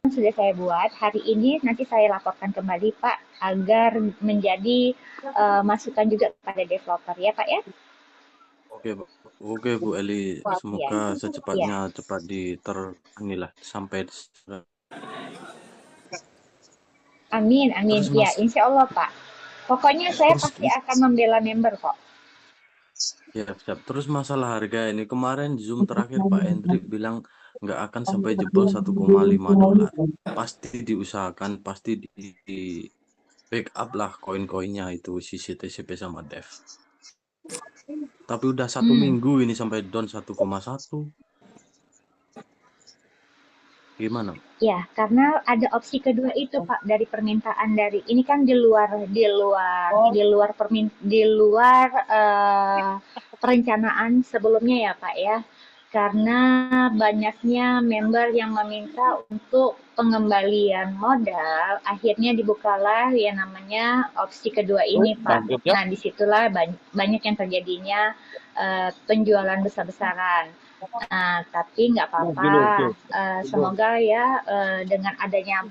sudah saya buat. Hari ini nanti saya laporkan kembali Pak agar menjadi masukan juga kepada developer ya Pak ya. Oke, oke Bu Eli, Ya, semoga ya. secepatnya cepat inilah sampai. Amin, amin. Terus Ya, Mas, insya Allah Pak. Pokoknya saya terus pasti akan membela member kok. siap, siap. Terus masalah harga ini kemarin Zoom terakhir Pak Hendrik bilang nggak akan sampai jebol 1,5 dolar. Pasti diusahakan, pasti di backup lah koin-koinnya itu si CTCP sama Dev. Tapi udah 1 minggu ini sampai down 1,1. Gimana? Ya, karena ada opsi kedua itu Pak dari permintaan dari ini kan di luar perencanaan sebelumnya ya Pak ya. Karena banyaknya member yang meminta untuk pengembalian modal, akhirnya dibukalah yang namanya opsi kedua ini Pak. Nah, disitulah banyak yang terjadinya penjualan besar-besaran. Nah, tapi nggak apa-apa. Semoga ya dengan adanya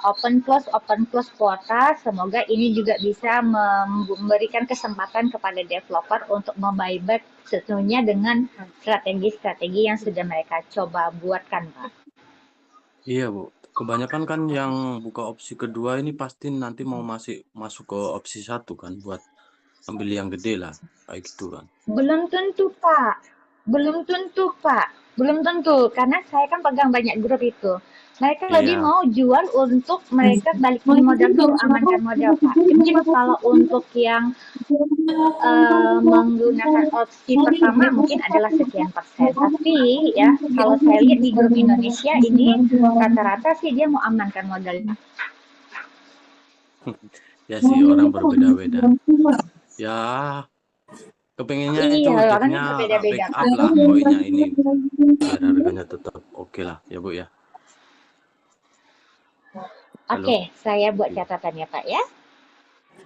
open close kuota, semoga ini juga bisa memberikan kesempatan kepada developer untuk membuyback sesuanya dengan strategi-strategi yang sudah mereka coba buatkan, Pak. Iya, Bu. Kebanyakan kan yang buka opsi kedua ini pasti nanti mau masuk ke opsi satu kan buat ambil yang gede lah. Kayak gitu kan. Belum tentu, Pak. Belum tentu, Pak. Belum tentu, karena saya kan pegang banyak grup itu. Mereka lebih Iya. mau jual untuk mereka balikin modal dulu, amankan modal, Pak. Mungkin kalau untuk yang menggunakan opsi pertama mungkin adalah sekian persen. Tapi ya, kalau saya lihat di grup Indonesia ini rata-rata sih dia mau amankan modal. Ya sih orang berbeda-beda. Ya, kepengennya itu Iya, Devnya orangnya berbeda-beda, backup Pak. lah koinnya ini biar harganya tetap oke lah ya Bu ya. Oke, Halo. saya buat Iya. catatan ya, Pak ya.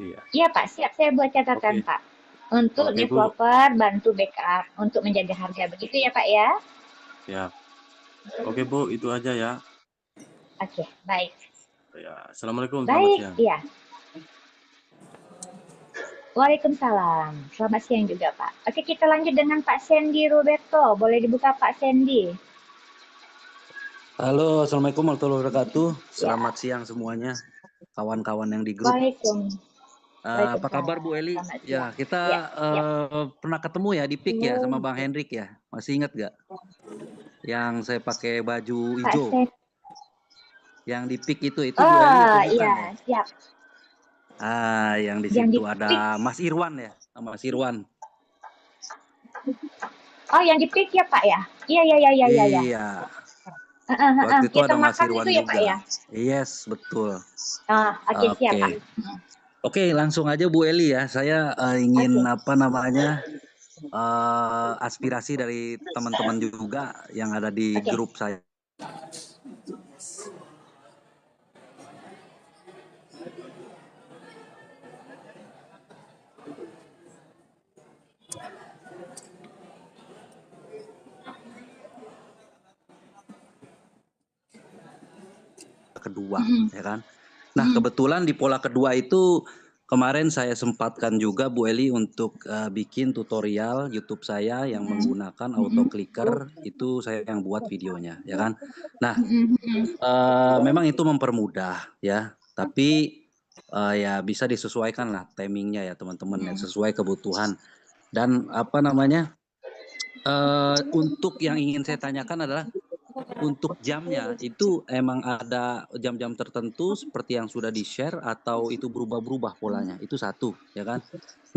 Iya. Iya, Pak, siap saya buat catatan, Oke. Pak. Untuk Oke Bu. developer bantu backup untuk menjaga harga. Begitu ya, Pak ya. Ya. Oke Bu, itu aja ya. Oke, baik. Ya, Assalamualaikum, selamat Baik, siang. iya. Waalaikumsalam. Selamat siang juga, Pak. Oke, kita lanjut dengan Pak Sandy Roberto. Boleh dibuka Pak Sandy? Halo, Assalamualaikum warahmatullahi wabarakatuh. Ya. Selamat siang semuanya, kawan-kawan yang di grup. Apa kabar Bu Waalaikumsalam. Eli? Selamat Ya, siang. kita Ya, siap. pernah ketemu ya di PIK ya sama Bang Hendrik ya. Masih ingat gak? Yang saya pakai baju Pak hijau. Sandy. Yang di PIK itu Bu Eli Oh, apa bukan iya, ya? siap. Yang di Yang situ di-pick. ada Mas Irwan ya, Mas Irwan. Oh, yang di-pick ya, Pak ya? Iya, iya, iya, iya, iya. Iya, waktu itu Kita ada Mas makan itu Irwan ya, Pak juga. ya? Yes, betul. Oke, siap, Oke. Pak. Oke, langsung aja Bu Eli ya. Saya ingin Oke. aspirasi dari teman-teman juga yang ada di Oke. grup saya. Kedua, ya kan? Nah, kebetulan di pola kedua itu kemarin saya sempatkan juga Bu Eli untuk bikin tutorial YouTube saya yang menggunakan auto clicker, itu saya yang buat videonya, ya kan? Nah, memang itu mempermudah ya, tapi ya bisa disesuaikan lah timingnya ya teman-teman ya, sesuai kebutuhan. Dan untuk yang ingin saya tanyakan adalah untuk jamnya itu emang ada jam-jam tertentu seperti yang sudah di-share atau itu berubah-berubah polanya? Itu satu, ya kan?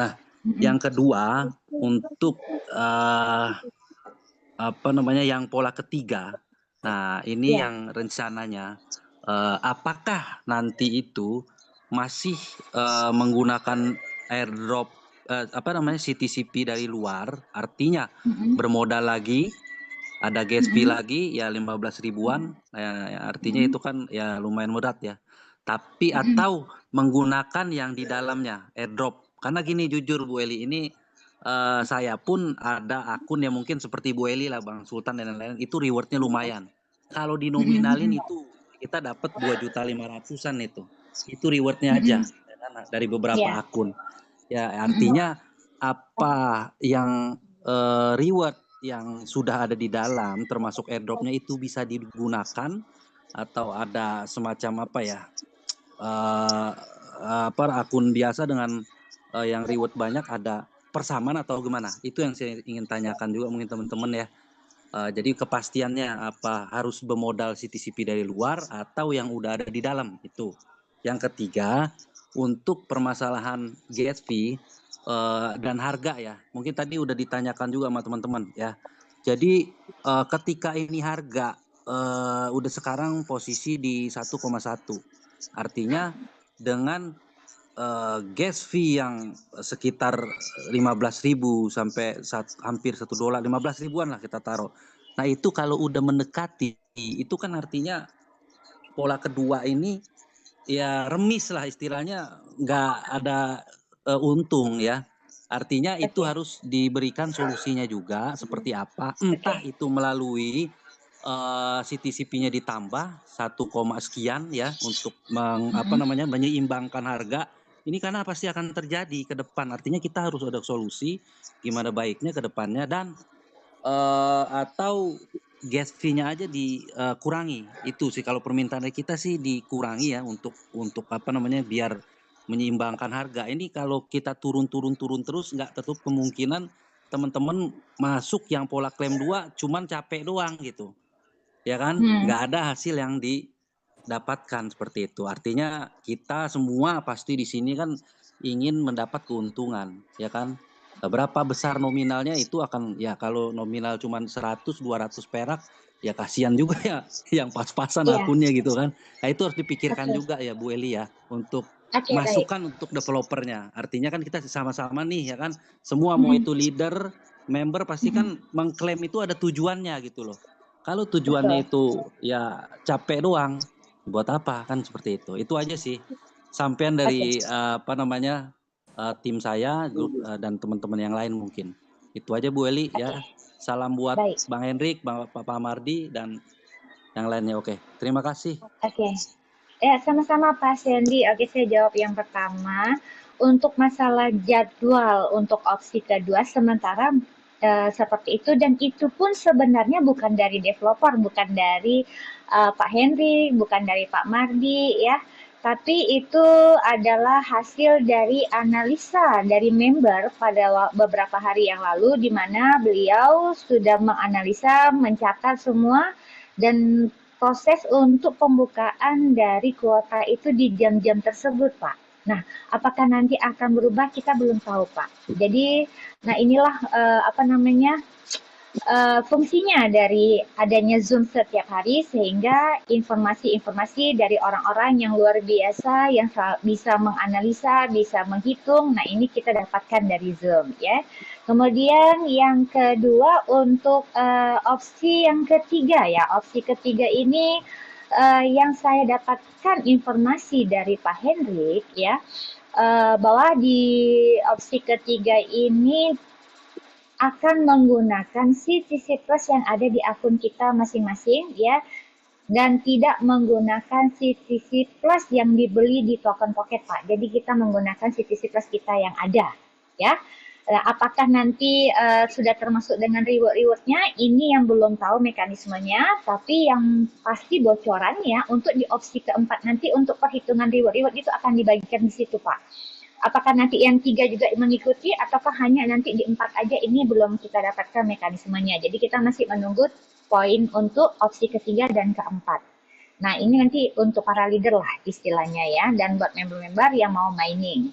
Nah, yang kedua untuk yang pola ketiga. Nah, ini Ya. yang rencananya apakah nanti itu masih menggunakan airdrop CTCP dari luar, artinya bermodal lagi, ada gas fee lagi ya 15 ribuan, artinya itu kan ya lumayan berat ya. Tapi atau menggunakan yang di dalamnya airdrop. Karena gini jujur Bu Eli, ini saya pun ada akun yang mungkin seperti Bu Eli lah, Bang Sultan dan lain-lain, itu rewardnya lumayan. Kalau dinominalin itu kita dapat 2.500.000-an itu rewardnya aja ya kan, dari beberapa Ya. akun ya. Artinya apa yang reward yang sudah ada di dalam termasuk airdropnya itu bisa digunakan atau ada semacam apa ya, akun biasa dengan yang reward banyak ada persamaan atau gimana? Itu yang saya ingin tanyakan juga mungkin teman-teman ya. Jadi kepastiannya apa harus bermodal CTCP dari luar atau yang udah ada di dalam itu. Yang ketiga, untuk permasalahan gas fee dan harga ya. Mungkin tadi udah ditanyakan juga sama teman-teman ya. Jadi ketika ini harga udah sekarang posisi di 1,1. Artinya dengan gas fee yang sekitar 15.000 sampai hampir $1, 15 ribuan lah kita taruh. Nah itu kalau udah mendekati, itu kan artinya pola kedua ini ya remis lah istilahnya, nggak ada untung ya. Artinya itu harus diberikan solusinya juga seperti apa, entah itu melalui CTCP-nya ditambah 1, sekian ya untuk menyeimbangkan harga. Ini karena pasti akan terjadi ke depan. Artinya kita harus ada solusi gimana baiknya ke depannya dan atau gas fee-nya aja dikurangi. Itu sih kalau permintaan kita sih dikurangi ya untuk biar menyeimbangkan harga. Ini kalau kita turun terus nggak tertutup kemungkinan teman-teman masuk yang pola klaim 2 cuman capek doang gitu. Ya kan? Nggak ada hasil yang didapatkan seperti itu. Artinya kita semua pasti di sini kan ingin mendapat keuntungan, ya kan? Berapa besar nominalnya itu akan ya kalau nominal cuma 100-200 perak ya kasihan juga ya yang pas-pasan akunnya gitu kan. Nah itu harus dipikirkan juga ya Bu Eli ya untuk masukan untuk developernya. Artinya kan kita sama-sama nih ya kan semua mau itu leader, member pasti kan mengklaim itu ada tujuannya gitu loh. Kalau tujuannya itu ya capek doang, buat apa kan seperti itu. Itu aja sih. Sampean dari tim saya dan teman-teman yang lain mungkin. Itu aja Bu Eli ya. Salam buat Bang Hendrik, Pak Mardi dan yang lainnya. Oke. Terima kasih. Oke. Ya, sama-sama Pak Sandy. Oke, saya jawab yang pertama. Untuk masalah jadwal untuk opsi kedua sementara seperti itu dan itu pun sebenarnya bukan dari developer, bukan dari Pak Henry, bukan dari Pak Mardi ya. Tapi itu adalah hasil dari analisa dari member pada beberapa hari yang lalu di mana beliau sudah menganalisa, mencatat semua dan proses untuk pembukaan dari kuota itu di jam-jam tersebut, Pak. Nah, apakah nanti akan berubah? Kita belum tahu, Pak. Jadi, nah inilah fungsinya dari adanya Zoom setiap hari sehingga informasi-informasi dari orang-orang yang luar biasa yang bisa menganalisa, bisa menghitung. Nah, ini kita dapatkan dari Zoom ya. Kemudian yang kedua untuk opsi yang ketiga ya. Opsi ketiga ini yang saya dapatkan informasi dari Pak Hendrik ya bahwa di opsi ketiga ini akan menggunakan CTC Plus yang ada di akun kita masing-masing ya dan tidak menggunakan CTC Plus yang dibeli di token pocket Pak. Jadi kita menggunakan CTC Plus kita yang ada ya. Apakah nanti sudah termasuk dengan reward-rewardnya? Ini yang belum tahu mekanismenya, tapi yang pasti bocorannya untuk di opsi keempat nanti untuk perhitungan reward-reward itu akan dibagikan di situ Pak. Apakah nanti yang 3 juga mengikuti ataukah hanya nanti di 4 aja, ini belum kita dapatkan mekanismenya. Jadi kita masih menunggu poin untuk opsi ketiga dan keempat. Nah ini nanti untuk para leader lah istilahnya ya dan buat member-member yang mau mining.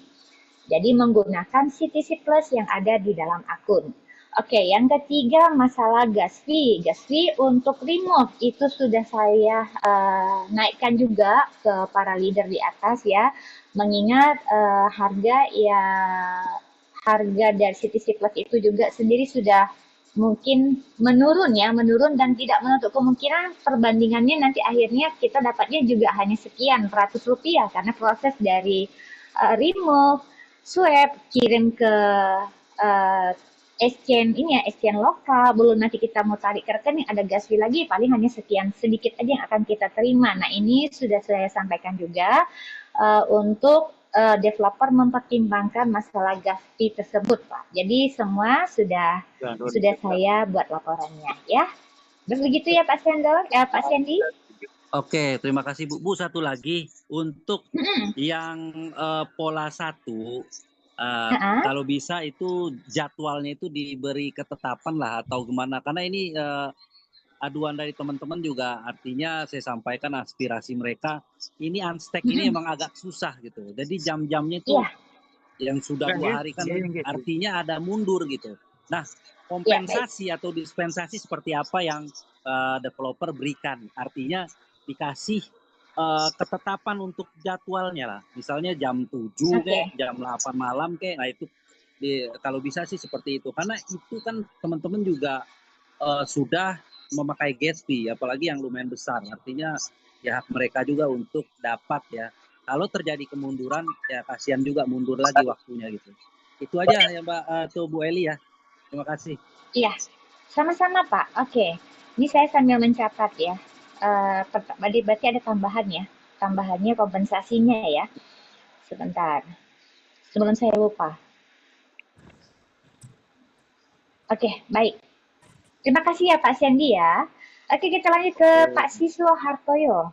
Jadi menggunakan CTC Plus yang ada di dalam akun. Oke, yang ketiga masalah gas fee. Gas fee untuk remove itu sudah saya naikkan juga ke para leader di atas ya. Mengingat harga dari CTC Plus itu juga sendiri sudah mungkin menurun dan tidak menutup kemungkinan perbandingannya nanti akhirnya kita dapatnya juga hanya sekian ratus rupiah karena proses dari remove, swap, kirim ke exchange ini ya, exchange lokal, belum nanti kita mau tarik ke rekening ada gas fee lagi, paling hanya sekian sedikit aja yang akan kita terima. Nah ini sudah saya sampaikan juga untuk developer mempertimbangkan masalah gas fee tersebut, Pak. Jadi semua sudah saya buat laporannya ya. Begitu ya Pak Sendor, Pak Sandy. Oke, terima kasih Bu. Bu, satu lagi untuk yang pola 1, kalau bisa itu jadwalnya itu diberi ketetapan lah atau gimana, karena ini aduan dari teman-teman juga, artinya saya sampaikan aspirasi mereka, ini unstack ini emang agak susah gitu, jadi jam-jamnya itu yang sudah 2 hari kan artinya ada mundur gitu. Nah, kompensasi atau dispensasi seperti apa yang developer berikan, artinya dikasih ketetapan untuk jadwalnya lah, misalnya jam 7 kayak jam 8 malam kayak, nah itu kalau bisa sih seperti itu, karena itu kan teman-teman juga sudah memakai gas fee, apalagi yang lumayan besar, artinya ya hak mereka juga untuk dapat ya. Kalau terjadi kemunduran ya kasihan juga mundur lagi waktunya gitu. Itu aja ya Mbak tuh Bu Eli ya. Terima kasih. Iya, sama-sama Pak. Oke, ini saya sambil mencatat ya. Berarti ada tambahan ya, tambahannya kompensasinya ya. Sebentar, sebelum saya lupa. Oke, baik. Terima kasih ya Pak Sandy ya. Oke, kita lanjut ke Pak Siswo Hartoyo.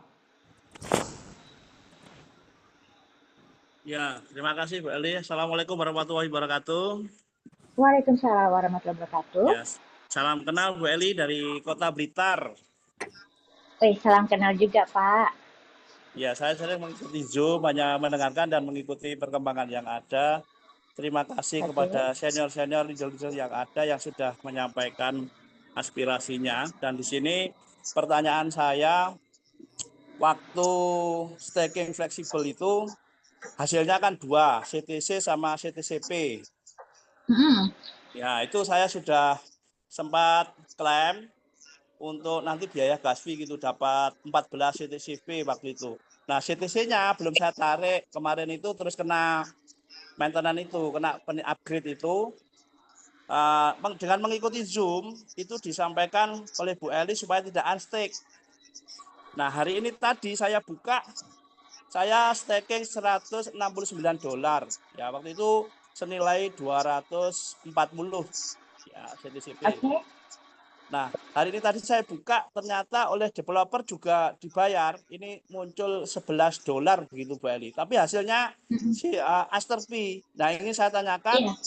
Ya, terima kasih Bu Eli. Assalamualaikum warahmatullahi wabarakatuh. Waalaikumsalam warahmatullahi wabarakatuh. Ya, salam kenal Bu Eli dari Kota Blitar. Salam kenal juga Pak. Ya, saya sering mengikuti Zoom, banyak mendengarkan dan mengikuti perkembangan yang ada. Terima kasih kepada senior-senior leader yang ada yang sudah menyampaikan aspirasinya. Dan di sini pertanyaan saya, waktu staking fleksibel itu hasilnya kan 2, CTC sama CTCP. Ya, itu saya sudah sempat klaim untuk nanti biaya gas fee gitu, dapat 14 CTCP waktu itu. Nah, CTC-nya belum saya tarik kemarin itu, terus kena maintenance itu, kena upgrade itu. Dengan mengikuti Zoom itu disampaikan oleh Bu Eli supaya tidak unstake. Nah, hari ini tadi saya buka, saya staking $169 ya, waktu itu senilai 240 ya CTCP. Nah, hari ini tadi saya buka, ternyata oleh developer juga dibayar, ini muncul $11 begitu Bu Eli, tapi hasilnya si Aster P. Nah, ini saya tanyakan,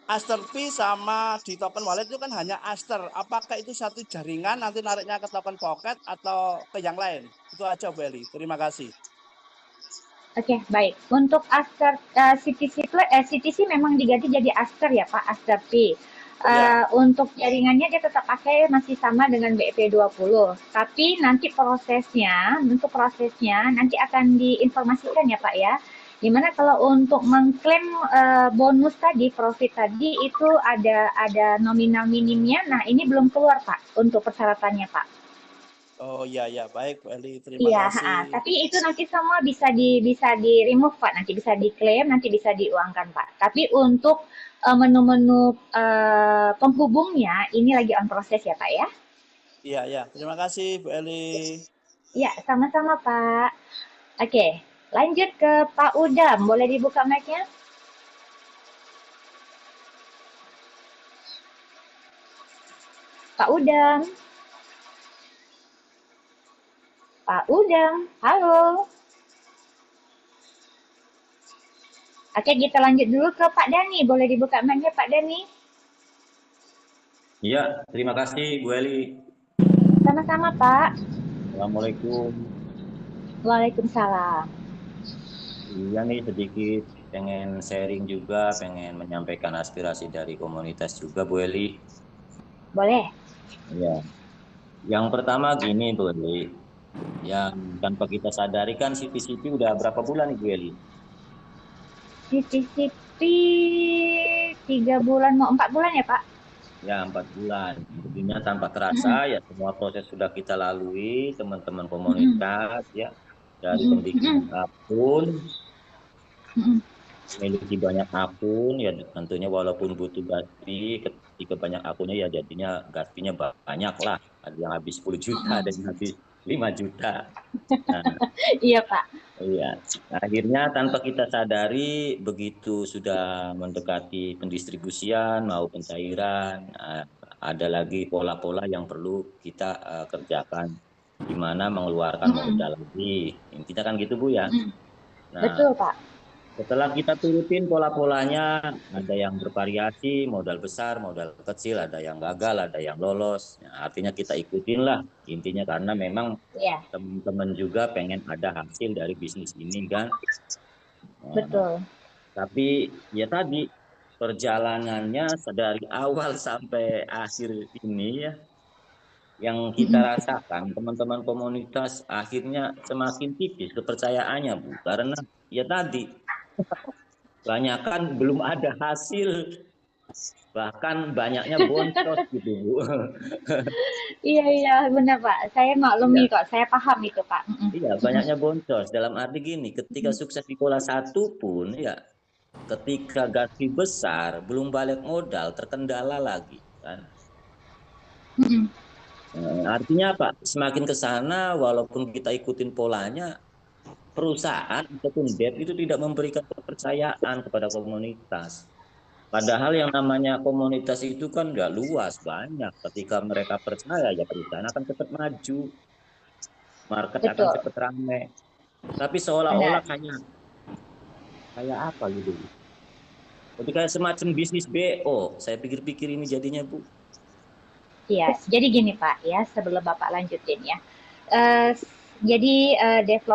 Aster P sama di token wallet itu kan hanya Aster, apakah itu satu jaringan, nanti nariknya ke token pocket atau ke yang lain? Itu aja Bu Eli, terima kasih. Oke, baik. Untuk Aster CTC memang diganti jadi Aster ya Pak, Aster P. Untuk jaringannya dia tetap pakai masih sama dengan BEP20. Tapi nanti untuk prosesnya nanti akan diinformasikan ya Pak ya. Dimana kalau untuk mengklaim bonus tadi, profit tadi itu ada nominal minimnya. Nah ini belum keluar Pak untuk persyaratannya Pak. Oh iya, baik Bu Eli, terima kasih. Tapi itu nanti semua bisa di remove Pak, nanti bisa diklaim, nanti bisa diuangkan Pak. Tapi untuk menu-menu penghubungnya ini lagi on proses ya Pak ya. Iya, terima kasih Bu Eli. Iya, sama-sama Pak. Oke, lanjut ke Pak Udam, boleh dibuka mic-nya? Pak Udam. Pak Udam, halo. Oke, kita lanjut dulu ke Pak Dani. Boleh dibuka mic-nya Pak Dani? Iya, terima kasih Bu Eli. Sama-sama Pak. Assalamualaikum. Waalaikumsalam. Iya nih sedikit pengen sharing juga, pengen menyampaikan aspirasi dari komunitas juga Bu Eli. Boleh. Iya. Yang pertama gini Bu Eli, yang tanpa kita sadari kan CTCP udah berapa bulan nih Bu Eli? CTCP 3 bulan, mau 4 bulan ya Pak? Ya 4 bulan. Tentunya tanpa terasa ya semua proses sudah kita lalui, teman-teman komunitas ya, dari pembikinan akun. memiliki banyak akun, ya tentunya walaupun butuh gas fee, ketika banyak akunnya ya jadinya gas fee-nya banyak lah. Ada yang habis 10 juta, ada yang habis 5 juta. Nah, Iya, Pak. iya. Nah, akhirnya tanpa kita sadari begitu sudah mendekati pendistribusian maupun cairan, ada lagi pola-pola yang perlu kita kerjakan, di mana mengeluarkan modal lagi. Intinya kan gitu, Bu ya. Nah, Betul, Pak. setelah kita turutin pola-polanya, ada yang bervariasi, modal besar, modal kecil, ada yang gagal, ada yang lolos. Nah, artinya kita ikutin lah, intinya karena memang Iya, teman-teman juga pengen ada hasil dari bisnis ini kan. Nah, betul. tapi ya tadi perjalanannya dari awal sampai akhir ini ya, yang kita rasakan teman-teman komunitas akhirnya semakin tipis kepercayaannya, Bu, karena ya tadi banyakan belum ada hasil, bahkan banyaknya boncos gitu, Bu. Iya, iya, benar, Pak. Saya maklumi Iya, kok. Saya paham itu, Pak. iya, banyaknya boncos. Dalam arti gini, ketika sukses di pola satu pun ya, ketika gaji besar belum balik modal terkendala lagi kan. Artinya apa? Semakin ke sana walaupun kita ikutin polanya, perusahaan ataupun debt itu tidak memberikan kepercayaan kepada komunitas. Padahal yang namanya komunitas itu kan nggak luas, banyak. Ketika mereka percaya, ya perusahaan akan cepat maju, market akan Betul, cepat ramai. Tapi seolah-olah benar. kayak apa gitu. Jadi kayak semacam bisnis BO. Saya pikir-pikir ini jadinya, Bu. Iya, jadi gini, Pak, ya, sebelum Bapak lanjutin ya. Eh, jadi develop